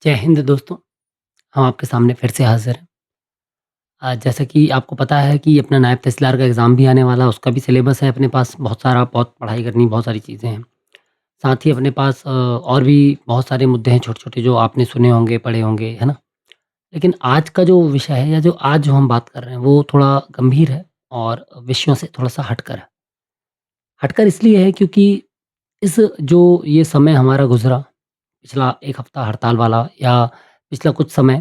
जय हिंद दोस्तों, हम आपके सामने फिर से हाज़िर हैं। जैसा कि आपको पता है कि अपना नायब तहसीलदार का एग्ज़ाम भी आने वाला है, उसका भी सिलेबस है अपने पास बहुत सारा, बहुत पढ़ाई करनी, बहुत सारी चीज़ें हैं। साथ ही अपने पास और भी बहुत सारे मुद्दे हैं छोटे-छोटे जो आपने सुने होंगे, पढ़े होंगे, है ना? लेकिन आज का जो विषय है या जो आज जो हम बात कर रहे हैं, वो थोड़ा गंभीर है और विषयों से थोड़ा-सा हटकर है। हटकर इसलिए है क्योंकि इस जो ये समय हमारा गुज़रा, पिछला 1 हफ़्ता हड़ताल वाला या पिछला कुछ समय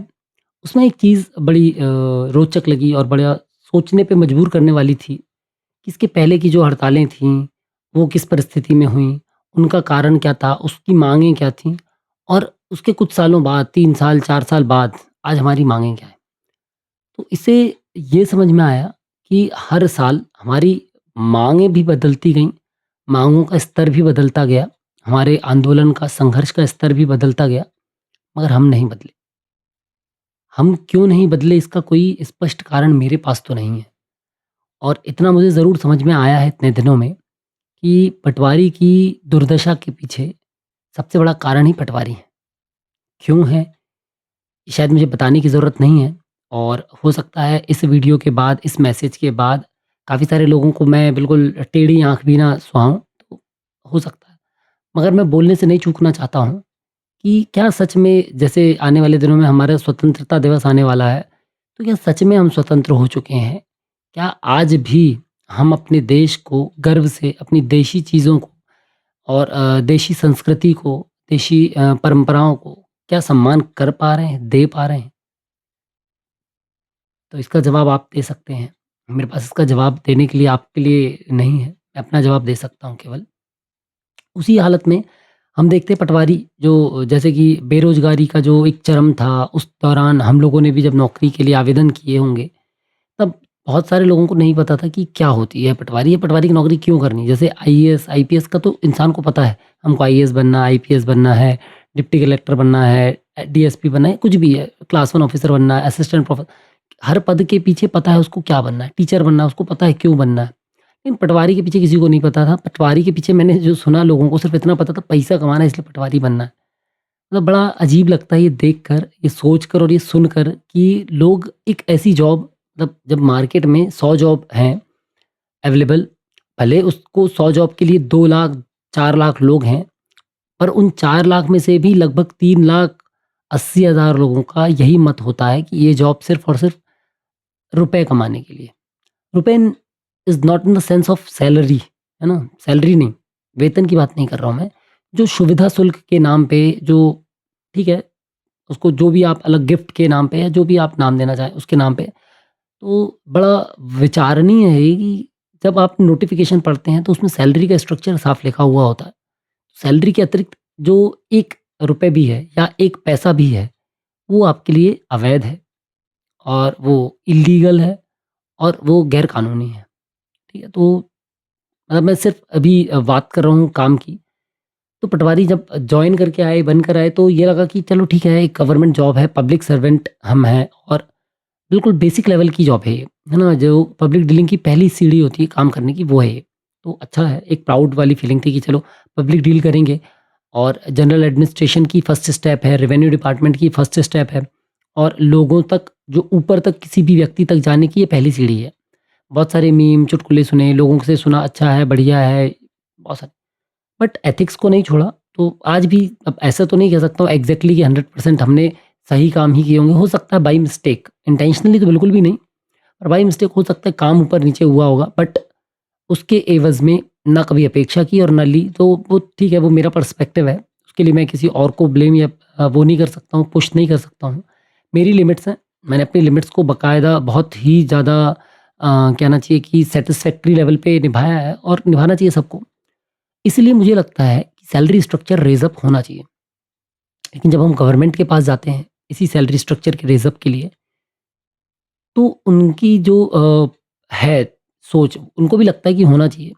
उसमें एक चीज़ बड़ी रोचक लगी और बड़ा सोचने पे मजबूर करने वाली थी कि इसके पहले की जो हड़तालें थीं, वो किस परिस्थिति में हुईं, उनका कारण क्या था, उसकी माँगें क्या थीं और उसके कुछ सालों बाद 3 साल, 4 साल बाद आज हमारी माँगें क्या हैं। तो इससे ये समझ में आया कि हर साल हमारी माँगें भी बदलती गईं, माँगों का स्तर भी बदलता गया, हमारे आंदोलन का, संघर्ष का स्तर भी बदलता गया, मगर हम नहीं बदले। हम क्यों नहीं बदले इसका कोई स्पष्ट कारण मेरे पास तो नहीं है। और इतना मुझे ज़रूर समझ में आया है इतने दिनों में कि पटवारी की दुर्दशा के पीछे सबसे बड़ा कारण ही पटवारी है। क्यों है? ये शायद मुझे बताने की ज़रूरत नहीं है और हो सकता है इस वीडियो के बाद, इस मैसेज के बाद काफ़ी सारे लोगों को मैं बिल्कुल टेढ़ी आँख भी ना सुहाऊँ, तो हो सकता है। मगर मैं बोलने से नहीं चूकना चाहता हूँ कि क्या सच में जैसे आने वाले दिनों में हमारा स्वतंत्रता दिवस आने वाला है, तो क्या सच में हम स्वतंत्र हो चुके हैं? क्या आज भी हम अपने देश को गर्व से अपनी देशी चीज़ों को और देशी संस्कृति को, देशी परंपराओं को क्या सम्मान कर पा रहे हैं, दे पा रहे हैं? तो इसका जवाब आप दे सकते हैं। मेरे पास इसका जवाब देने के लिए आपके लिए नहीं है, मैं अपना जवाब दे सकता हूँ केवल। उसी हालत में हम देखते हैं पटवारी जो जैसे कि बेरोज़गारी का जो एक चरम था, उस दौरान हम लोगों ने भी जब नौकरी के लिए आवेदन किए होंगे, तब बहुत सारे लोगों को नहीं पता था कि क्या होती है पटवारी? ये पटवारी की नौकरी क्यों करनी है? जैसे आईएएस, आईपीएस का तो इंसान को पता है, हमको आईएएस बनना, आईपीएस बनना है, डिप्टी कलेक्टर बनना है, डीएसपी बनना है, कुछ भी है, क्लास 1 ऑफिसर बनना है, असिस्टेंट हर पद के पीछे पता है उसको क्या बनना है, टीचर बनना है, उसको पता है क्यों बनना है। लेकिन पटवारी के पीछे किसी को नहीं पता था। पटवारी के पीछे मैंने जो सुना लोगों को सिर्फ़ इतना पता था पैसा कमाना है इसलिए पटवारी बनना है। मतलब बड़ा अजीब लगता है ये देखकर, ये सोचकर और ये सुनकर कि लोग एक ऐसी जॉब मतलब जब मार्केट में 100 जॉब हैं अवेलेबल, भले उसको 100 जॉब के लिए 2 लाख, 4 लाख लोग हैं, पर उन 4 लाख में से भी लगभग 3 लाख 80,000 लोगों का यही मत होता है कि ये जॉब सिर्फ़ और सिर्फ़ रुपए कमाने के लिए। रुपए in is not in the sense of salary, है ना? सैलरी नहीं, वेतन की बात नहीं कर रहा हूँ मैं। जो सुविधा शुल्क के नाम पे जो ठीक है, उसको जो भी आप अलग गिफ्ट के नाम पे या जो भी आप नाम देना चाहें उसके नाम पे, तो बड़ा विचारणीय है कि जब आप नोटिफ़िकेशन पढ़ते हैं तो उसमें सैलरी का स्ट्रक्चर साफ लिखा हुआ होता है। सैलरी के अतिरिक्त जो 1 रुपए भी है या 1 पैसा भी है, वो आपके लिए अवैध है और वो इल्लीगल है और वो गैर कानूनी है। ठीक है? तो मतलब मैं सिर्फ़ अभी बात कर रहा हूँ काम की। तो पटवारी जब जॉइन करके आए, बनकर आए तो ये लगा कि चलो ठीक है, एक गवर्नमेंट जॉब है, पब्लिक सर्वेंट हम हैं और बिल्कुल बेसिक लेवल की जॉब है ये, है ना? जो पब्लिक डीलिंग की पहली सीढ़ी होती है काम करने की वो है ये। तो अच्छा है, एक प्राउड वाली फीलिंग थी कि चलो पब्लिक डील करेंगे और जनरल एडमिनिस्ट्रेशन की फर्स्ट स्टेप है, रेवेन्यू डिपार्टमेंट की फर्स्ट स्टेप है और लोगों तक जो ऊपर तक किसी भी व्यक्ति तक जाने की ये पहली सीढ़ी है। बहुत सारे मीम, चुटकुले सुने, लोगों से सुना अच्छा है, बढ़िया है, बहुत सारे बट एथिक्स को नहीं छोड़ा। तो आज भी अब ऐसा तो नहीं कह सकता हूँ एग्ज़ैक्टली कि 100% हमने सही काम ही किए होंगे। हो सकता है बाय मिस्टेक, इंटेंशनली तो बिल्कुल भी नहीं, पर बाय मिस्टेक हो सकता है काम ऊपर-नीचे हुआ होगा बट उसके एवज़ में ना कभी अपेक्षा की और ना ली, तो वो ठीक है, वो मेरा पर्सपेक्टिव है। उसके लिए मैं किसी और को ब्लेम या वो नहीं कर सकता हूँ, पुश नहीं कर सकता हूँ। मेरी लिमिट्स हैं, मैंने अपनी लिमिट्स को बाकायदा बहुत ही ज़्यादा कहना चाहिए कि सैटिस्फैक्टरी लेवल पे निभाया है और निभाना चाहिए सबको। इसलिए मुझे लगता है कि सैलरी स्ट्रक्चर रेज़ अप होना चाहिए। लेकिन जब हम गवर्नमेंट के पास जाते हैं, इसी सैलरी स्ट्रक्चर के रेज़ अप के लिए, तो उनकी जो है सोच, उनको भी लगता है कि होना चाहिए।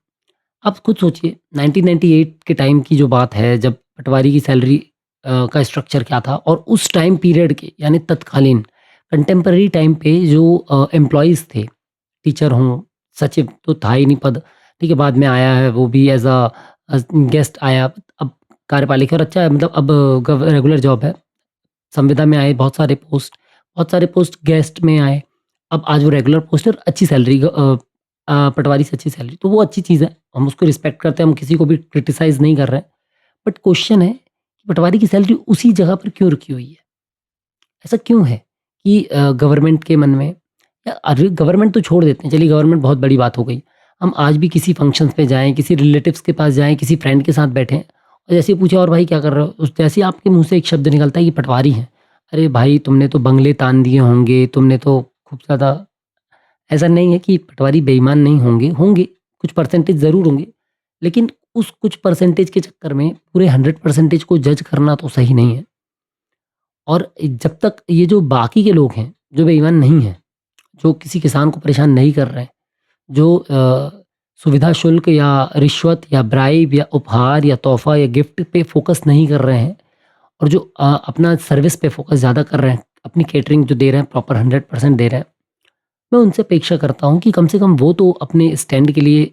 आप खुद सोचिए 1998 के टाइम की जो बात है, जब पटवारी की सैलरी का स्ट्रक्चर क्या था और उस टाइम पीरियड के यानी तत्कालीन कंटेम्परेरी टाइम पे जो एम्प्लॉइज़ थे, टीचर हों, सचिव तो था ही नहीं पद, ठीक है, बाद में आया है वो भी एज़ गेस्ट आया, अब कार्यपालिका और अच्छा है मतलब अब रेगुलर जॉब है। संविदा में आए बहुत सारे पोस्ट गेस्ट में आए। अब आज वो रेगुलर पोस्ट है और अच्छी सैलरी पटवारी से अच्छी सैलरी, तो वो अच्छी चीज़ है। हम उसको रिस्पेक्ट करते हैं, हम किसी को भी क्रिटिसाइज़ नहीं कर रहे हैं। बट क्वेश्चन है कि पटवारी की सैलरी उसी जगह पर क्यों रुकी हुई है? ऐसा क्यों है कि गवर्नमेंट के मन में, या अरे गवर्नमेंट तो छोड़ देते हैं, चलिए गवर्नमेंट बहुत बड़ी बात हो गई। हम आज भी किसी फंक्शंस पे जाएँ, किसी रिलेटिव्स के पास जाएँ, किसी फ्रेंड के साथ बैठें और जैसे ही पूछे और भाई क्या कर रहे हो? उस जैसे ही आपके मुँह से एक शब्द निकलता है कि पटवारी हैं। अरे भाई तुमने तो बंगले तान दिए होंगे, तुमने तो खूब ज़्यादा, ऐसा नहीं है कि पटवारी बेईमान नहीं होंगे, होंगे, कुछ परसेंटेज ज़रूर होंगे। लेकिन उस कुछ परसेंटेज के चक्कर में पूरे 100% को जज करना तो सही नहीं है। और जब तक ये जो बाकी के लोग हैं, जो बेईमान नहीं हैं, जो किसी किसान को परेशान नहीं कर रहे हैं, जो सुविधा शुल्क या रिश्वत या ब्राइब या उपहार या तोहफ़ा या गिफ्ट पे फ़ोकस नहीं कर रहे हैं और जो अपना सर्विस पे फ़ोकस ज़्यादा कर रहे हैं, अपनी केटरिंग जो दे रहे हैं प्रॉपर 100% दे रहे हैं, मैं उनसे अपेक्षा करता हूँ कि कम से कम वो तो अपने स्टैंड के लिए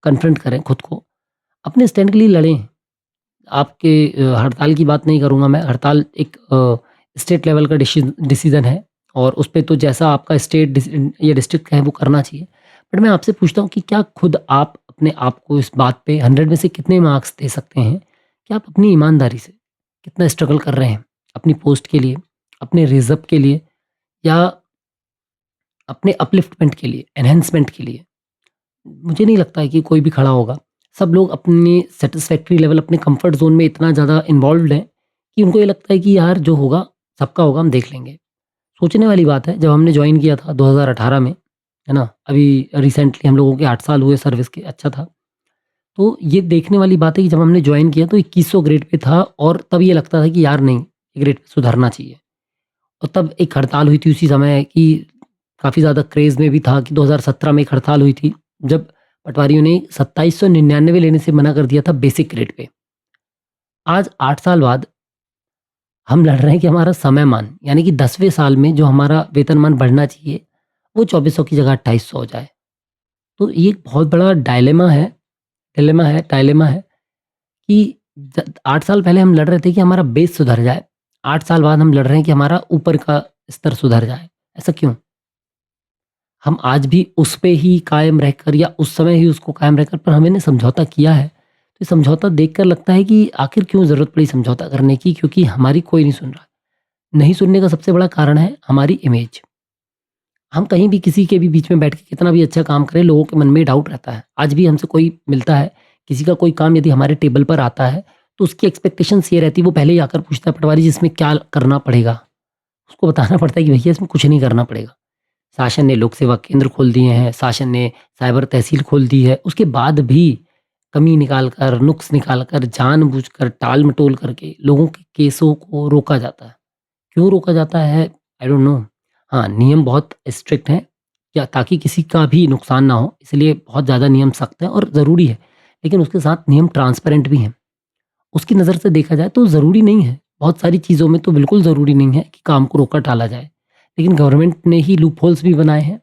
कन्फ्रंट करें खुद को, अपने स्टैंड के लिए लड़ें। आपके हड़ताल की बात नहीं करूँगा मैं, हड़ताल एक स्टेट लेवल का डिसीज़न है और उस पे तो जैसा आपका स्टेट या डिस्ट्रिक्ट का है वो करना चाहिए। बट मैं आपसे पूछता हूँ कि क्या खुद आप अपने आप को इस बात पे 100 में से कितने मार्क्स दे सकते हैं कि आप अपनी ईमानदारी से कितना स्ट्रगल कर रहे हैं अपनी पोस्ट के लिए, अपने रिज़र्व के लिए या अपने अपलिफ्टमेंट के लिए, एनहांसमेंट के लिए? मुझे नहीं लगता है कि कोई भी खड़ा होगा। सब लोग अपने सैटिस्फैक्टरी लेवल, अपने कम्फर्ट ज़ोन में इतना ज़्यादा इन्वॉल्व्ड हैं कि उनको ये लगता है कि यार जो होगा, सबका होगा, हम देख लेंगे। सोचने वाली बात है, जब हमने जॉइन किया था 2018 में, है ना? अभी रिसेंटली हम लोगों के 8 साल हुए सर्विस के, अच्छा था। तो ये देखने वाली बात है कि जब हमने जॉइन किया तो 2100 ग्रेड पे था और तब ये लगता था कि यार नहीं, ये ग्रेड पे सुधरना चाहिए। और तब एक हड़ताल हुई थी उसी समय कि काफ़ी ज़्यादा क्रेज़ में भी था कि 2017 में एक हड़ताल हुई थी, जब पटवारियों ने 2799 लेने से मना कर दिया था बेसिक ग्रेड पे। आज 8 साल बाद हम लड़ रहे हैं कि हमारा समयमान, यानी कि 10वें साल में जो हमारा वेतनमान बढ़ना चाहिए, वो 2400 की जगह 2800 हो जाए। तो ये एक बहुत बड़ा डायलेमा है कि 8 साल पहले हम लड़ रहे थे कि हमारा बेस सुधर जाए, 8 साल बाद हम लड़ रहे हैं कि हमारा ऊपर का स्तर सुधर जाए। ऐसा क्यों? हम आज भी उस पे ही कायम रहकर या उस समय ही उसको कायम रहकर, पर हमने समझौता किया है। तो ये समझौता देखकर लगता है कि आखिर क्यों ज़रूरत पड़ी समझौता करने की, क्योंकि हमारी कोई नहीं सुन रहा। नहीं सुनने का सबसे बड़ा कारण है हमारी इमेज। हम कहीं भी किसी के भी बीच में बैठ के कितना भी अच्छा काम करें, लोगों के मन में डाउट रहता है। आज भी हमसे कोई मिलता है, किसी का कोई काम यदि हमारे टेबल पर आता है, तो उसकी एक्सपेक्टेशंस ये रहती है, वो पहले ही आकर पूछता है, पटवारी जी इसमें क्या करना पड़ेगा? उसको बताना पड़ता है कि भैया इसमें कुछ नहीं करना पड़ेगा। शासन ने लोक सेवा केंद्र खोल दिए हैं, शासन ने साइबर तहसील खोल दी है, उसके बाद भी कमी निकाल कर, नुक्स निकाल कर, जानबूझकर, टाल-मटोल करके लोगों के केसों को रोका जाता है। क्यों रोका जाता है? I don't know. हाँ, नियम बहुत स्ट्रिक्ट हैं, क्या ताकि किसी का भी नुकसान ना हो, इसलिए बहुत ज़्यादा नियम सख्त हैं और ज़रूरी है। लेकिन उसके साथ नियम ट्रांसपेरेंट भी हैं। उसकी नज़र से देखा जाए तो ज़रूरी नहीं है। बहुत सारी चीज़ों में तो बिल्कुल ज़रूरी नहीं है कि काम को रोका टाला जाए। लेकिन गवर्नमेंट ने ही लूपहोल्स भी बनाए हैं,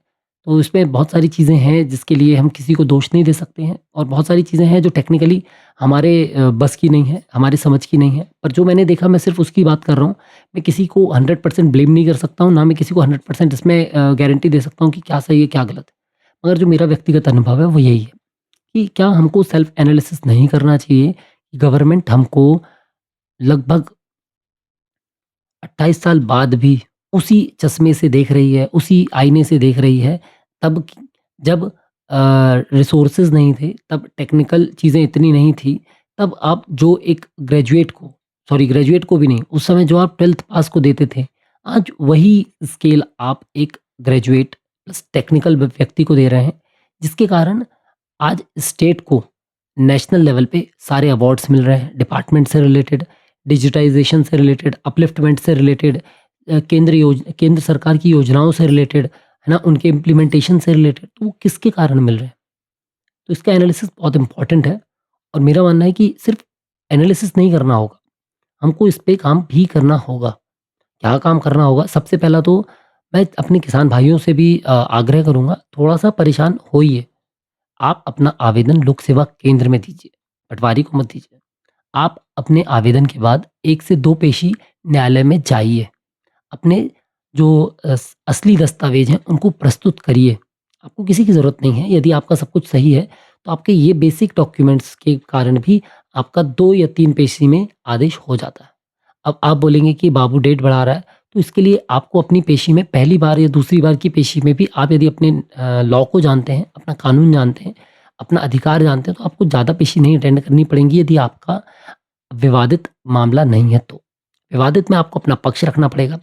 तो इसमें बहुत सारी चीज़ें हैं जिसके लिए हम किसी को दोष नहीं दे सकते हैं और बहुत सारी चीज़ें हैं जो टेक्निकली हमारे बस की नहीं है, हमारी समझ की नहीं है। पर जो मैंने देखा मैं सिर्फ़ उसकी बात कर रहा हूँ। मैं किसी को 100% ब्लेम नहीं कर सकता हूँ, ना मैं किसी को 100% इसमें गारंटी दे सकता हूँ कि क्या सही है, क्या गलत है। मगर जो मेरा व्यक्तिगत अनुभव है वो यही है कि क्या हमको सेल्फ एनालिसिस नहीं करना चाहिए कि गवर्नमेंट हमको लगभग 28 साल बाद भी उसी चश्मे से देख रही है, उसी आईने से देख रही है, तब क जब रिसोर्सेज़ नहीं थे, तब टेक्निकल चीज़ें इतनी नहीं थी, तब आप जो एक ग्रेजुएट को भी नहीं, उस समय जो आप 12th पास को देते थे, आज वही स्केल आप एक ग्रेजुएट प्लस टेक्निकल व्यक्ति को दे रहे हैं, जिसके कारण आज स्टेट को नेशनल लेवल पे सारे अवार्ड्स मिल रहे हैं, डिपार्टमेंट से रिलेटेड, डिजिटाइजेशन से रिलेटेड, अपलिफ्टमेंट से रिलेटेड, केंद्र सरकार की योजनाओं से रिलेटेड, है ना? उनके इम्प्लीमेंटेशन से रिलेटेड, तो वो किसके कारण मिल रहे हैं? तो इसका एनालिसिस बहुत इम्पोर्टेंट है और मेरा मानना है कि सिर्फ एनालिसिस नहीं करना होगा, हमको इस पे काम भी करना होगा। क्या काम करना होगा? सबसे पहला तो मैं अपने किसान भाइयों से भी आग्रह करूँगा, थोड़ा-सा परेशान होइए। आप अपना आवेदन लोक सेवा केंद्र में दीजिए, पटवारी को मत दीजिए। आप अपने आवेदन के बाद 1 से 2 पेशी न्यायालय में जाइए। अपने जो असली दस्तावेज़ हैं उनको प्रस्तुत करिए। आपको किसी की ज़रूरत नहीं है, यदि आपका सब कुछ सही है, तो आपके ये बेसिक डॉक्यूमेंट्स के कारण भी आपका 2 या 3 पेशी में आदेश हो जाता है। अब आप बोलेंगे कि बाबू डेट बढ़ा रहा है, तो इसके लिए आपको अपनी पेशी में पहली बार या दूसरी बार की पेशी में भी आप यदि अपने लॉ को जानते हैं, अपना कानून जानते हैं, अपना अधिकार जानते हैं, तो आपको ज़्यादा पेशी नहीं अटेंड करनी पड़ेंगी यदि आपका विवादित मामला नहीं है तो। विवादित में आपको अपना पक्ष रखना पड़ेगा,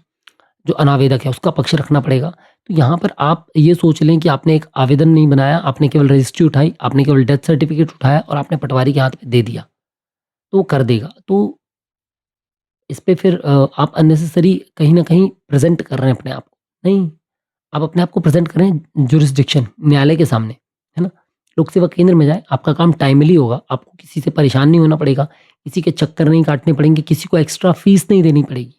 जो अनावेदक है उसका पक्ष रखना पड़ेगा। तो यहाँ पर आप ये सोच लें कि आपने एक आवेदन नहीं बनाया, आपने केवल रजिस्ट्री उठाई, आपने केवल डेथ सर्टिफिकेट उठाया और आपने पटवारी के हाथ में दे दिया, तो वो कर देगा। तो इस पे फिर आप अननेसेसरी कहीं न कहीं प्रेज़ेंट कर रहे हैं अपने आप को। नहीं, आप अपने आप को प्रेज़ेंट करें जुरिस्डिक्शन न्यायालय के सामने, है ना? लोक सेवा केंद्र में जाएँ, आपका काम टाइमली होगा, आपको किसी से परेशान नहीं होना पड़ेगा, किसी के चक्कर नहीं काटने पड़ेंगे, किसी को एक्स्ट्रा फ़ीस नहीं देनी पड़ेगी।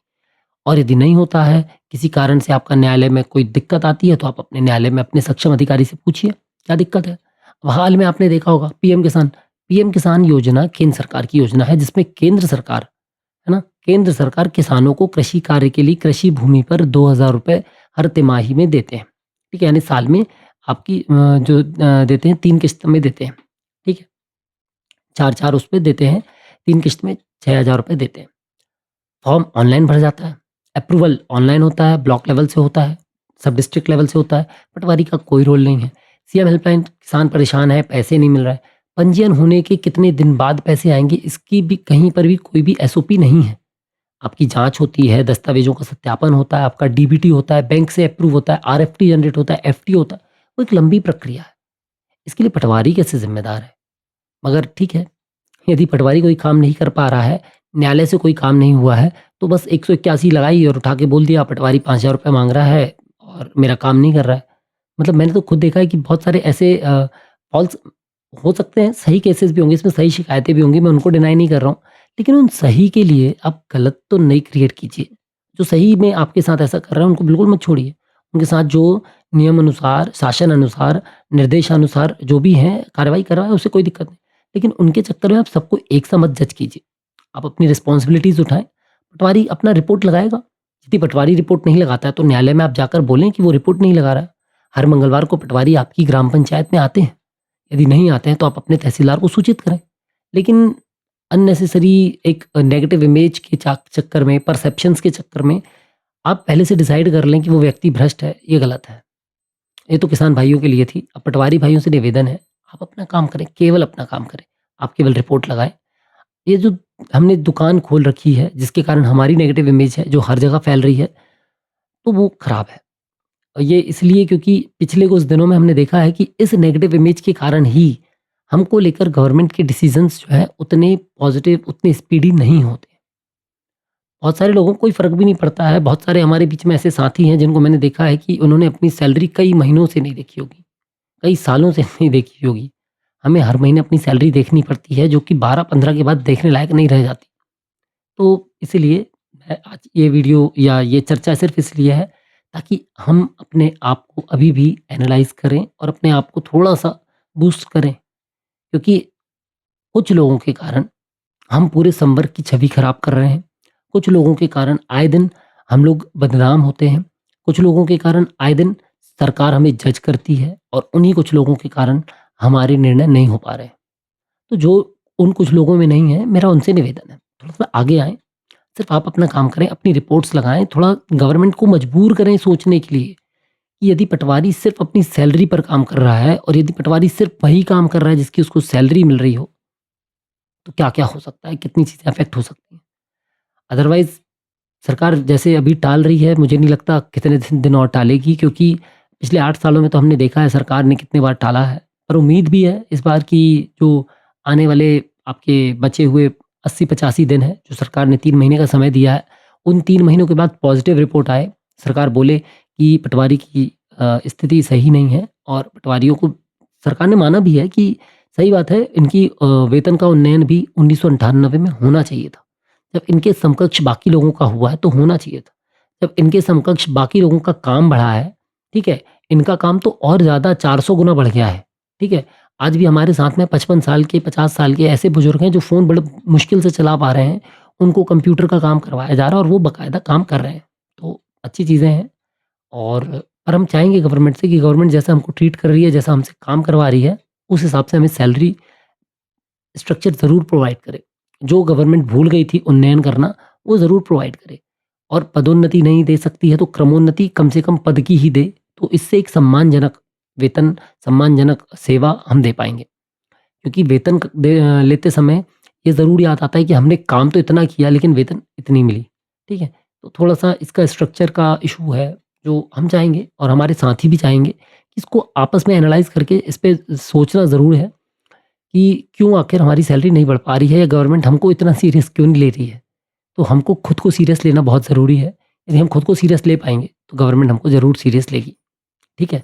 और यदि नहीं होता है, किसी कारण से आपका न्यायालय में कोई दिक्कत आती है, तो आप अपने न्यायालय में अपने सक्षम अधिकारी से पूछिए, क्या दिक्कत है? अब हाल में आपने देखा होगा पीएम किसान योजना केंद्र सरकार की योजना है, जिसमें केंद्र सरकार, है ना? केंद्र सरकार किसानों को कृषि कार्य के लिए कृषि भूमि पर ₹2000 हर तिमाही में देते हैं। ठीक है? यानी साल में आपकी देते हैं 3 किश्त में देते हैं। ठीक है? 4-4 उस पे देते हैं, 3 किश्त में ₹6000 देते हैं। फॉर्म ऑनलाइन भरा जाता है, अप्रूवल ऑनलाइन होता है, ब्लॉक लेवल से होता है, सब डिस्ट्रिक्ट लेवल से होता है, पटवारी का कोई रोल नहीं है। सीएम हेल्पलाइन किसान परेशान है, पैसे नहीं मिल रहा है, पंजीयन होने के कितने दिन बाद पैसे आएँगे इसकी भी कहीं पर भी कोई भी एसओपी नहीं है। आपकी जाँच होती है, दस्तावेज़ों का सत्यापन होता है, आपका डीबीटी होता है, बैंक से अप्रूव होता है, आरएफटी जनरेट होता है, एफटी होता है, वो एक लंबी प्रक्रिया है। इसके लिए पटवारी कैसे ज़िम्मेदार है? मगर ठीक है, यदि पटवारी कोई काम नहीं कर पा रहा है, न्यायालय से कोई काम नहीं हुआ है, तो बस 181 लगाई और उठा के बोल दिया पटवारी ₹5000 माँग रहा है और मेरा काम नहीं कर रहा है। मतलब मैंने तो खुद देखा है कि बहुत सारे ऐसे फ़ॉल्स हो सकते हैं, सही केसेस भी होंगे, इसमें सही शिकायतें भी होंगी, मैं उनको डिनाई नहीं कर रहा हूँ। लेकिन उन सही के लिए आप गलत तो नहीं क्रिएट कीजिए। जो सही में आपके साथ ऐसा कर रहे हैं, उनको बिल्कुल मत छोड़िए। उनके साथ जो नियम अनुसार, शासन अनुसार, निर्देशानुसार जो भी हैं, कार्रवाई कर रहा है, उससे कोई दिक्कत नहीं। लेकिन उनके चक्कर में आप सबको एक सा मत जज कीजिए। आप अपनी रिस्पॉन्सिबिलिटीज़ उठाएँ। पटवारी अपना रिपोर्ट लगाएगा। यदि पटवारी रिपोर्ट नहीं लगाता है, तो न्यायालय में आप जाकर बोलें कि वो रिपोर्ट नहीं लगा रहा है। हर मंगलवार को पटवारी आपकी ग्राम पंचायत में आते हैं। यदि नहीं आते हैं, तो आप अपने तहसीलदार को सूचित करें। लेकिन अननेसेसरी एक नेगेटिव इमेज के चक्कर में, परसेप्शंस के चक्कर में आप पहले से डिसाइड कर लें कि वो व्यक्ति भ्रष्ट है, ये गलत है। ये तो किसान भाइयों के लिए थी। अब पटवारी भाइयों से निवेदन है, आप अपना काम करें, केवल अपना काम करें। आप केवल रिपोर्ट लगाएँ। ये जो हमने दुकान खोल रखी है, जिसके कारण हमारी नेगेटिव इमेज है, जो हर जगह फैल रही है, तो वो खराब है। और ये इसलिए क्योंकि पिछले कुछ दिनों में हमने देखा है कि इस नेगेटिव इमेज के कारण ही हमको लेकर गवर्नमेंट के डिसीज़न्स जो हैं, उतने पॉज़िटिव, उतने स्पीडी नहीं होते। बहुत सारे लोगों को कोई फ़र्क भी नहीं पड़ता है। बहुत सारे हमारे बीच में ऐसे साथी हैं, जिनको मैंने देखा है कि उन्होंने अपनी सैलरी कई महीनों से नहीं देखी होगी, कई सालों से नहीं देखी होगी। हमें हर महीने अपनी सैलरी देखनी पड़ती है, जो कि 12-15 के बाद देखने लायक नहीं रह जाती। तो इसीलिए मैं आज ये वीडियो या ये चर्चा सिर्फ़ इसलिए है, ताकि हम अपने आप को अभी भी एनालाइज़ करें और अपने आप को थोड़ा-सा बूस्ट करें। क्योंकि कुछ लोगों के कारण हम पूरे संवर्ग की छवि खराब कर रहे हैं। कुछ लोगों के कारण आए दिन हम लोग बदनाम होते हैं। कुछ लोगों के कारण आए दिन सरकार हमें जज करती है और उन्हीं कुछ लोगों के कारण हमारे निर्णय नहीं हो पा रहे हैं। तो जो उन कुछ लोगों में नहीं है, मेरा उनसे निवेदन है, थोड़ा-सा आगे आएँ। सिर्फ़ आप अपना काम करें, अपनी रिपोर्ट्स लगाएँ, थोड़ा गवर्नमेंट को मजबूर करें सोचने के लिए कि यदि पटवारी सिर्फ़ अपनी सैलरी पर काम कर रहा है और यदि पटवारी सिर्फ़ वही काम कर रहा है जिसकी उसको सैलरी मिल रही हो, तो क्या-क्या हो सकता है, कितनी चीज़ें अफ़ेक्ट हो सकती हैं। अदरवाइज़ सरकार जैसे अभी टाल रही है, मुझे नहीं लगता कितने दिन और टालेगी, क्योंकि पिछले 8 सालों में तो हमने देखा है सरकार ने कितनी बार टाला है। पर उम्मीद भी है इस बार कि जो आने वाले आपके बचे हुए 80-85 दिन हैं, जो सरकार ने 3 महीने का समय दिया है, उन 3 महीनों के बाद पॉज़िटिव रिपोर्ट आए, सरकार बोले कि पटवारी की स्थिति सही नहीं है और पटवारियों को सरकार ने माना भी है कि सही बात है, इनकी वेतन का उन्नयन भी 1998 में होना चाहिए था। जब इनके समकक्ष बाकी लोगों का हुआ है, तो होना चाहिए था। जब इनके समकक्ष बाकी लोगों का काम बढ़ा है, ठीक है? इनका काम तो और ज़्यादा 400 गुना बढ़ गया है, ठीक है? आज भी हमारे साथ में 55 साल के, 50 साल के ऐसे बुजुर्ग हैं जो फ़ोन बड़े मुश्किल से चला पा रहे हैं। उनको कंप्यूटर का काम करवाया जा रहा है और वो बाकायदा काम कर रहे हैं। तो अच्छी चीज़ें हैं और पर हम चाहेंगे गवर्नमेंट से कि गवर्नमेंट जैसा हमको ट्रीट कर रही है, जैसा हमसे काम करवा रही है, उस हिसाब से हमें सैलरी स्ट्रक्चर ज़रूर प्रोवाइड करे। जो गवर्नमेंट भूल गई थी उन्नयन करना, वो ज़रूर प्रोवाइड करे और पदोन्नति नहीं दे सकती है तो क्रमोन्नति कम से कम पद की ही दे, तो इससे एक सम्मानजनक वेतन, सम्मानजनक सेवा हम दे पाएँगे। क्योंकि वेतन लेते समय ये ज़रूर याद आता है कि हमने काम तो इतना किया लेकिन वेतन इतनी मिली, ठीक है? तो थोड़ा-सा इसका स्ट्रक्चर का इश्यू है, जो हम चाहेंगे और हमारे साथी भी चाहेंगे कि इसको आपस में एनालाइज़ करके इस पे सोचना ज़रूर है कि क्यों आखिर हमारी सैलरी नहीं बढ़ पा रही है या गवर्नमेंट हमको इतना सीरियस क्यों नहीं ले रही है? तो हमको खुद को सीरियस लेना बहुत ज़रूरी है। यदि हम खुद को सीरियस ले पाएँगे, तो गवर्नमेंट हमको ज़रूर सीरियस लेगी, ठीक है?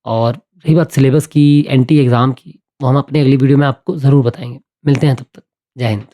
और रही बात सिलेबस की, एंटी एग्ज़ाम की, वो हम अपने अगली वीडियो में आपको ज़रूर बताएँगे। मिलते हैं तब तक। जय हिंद।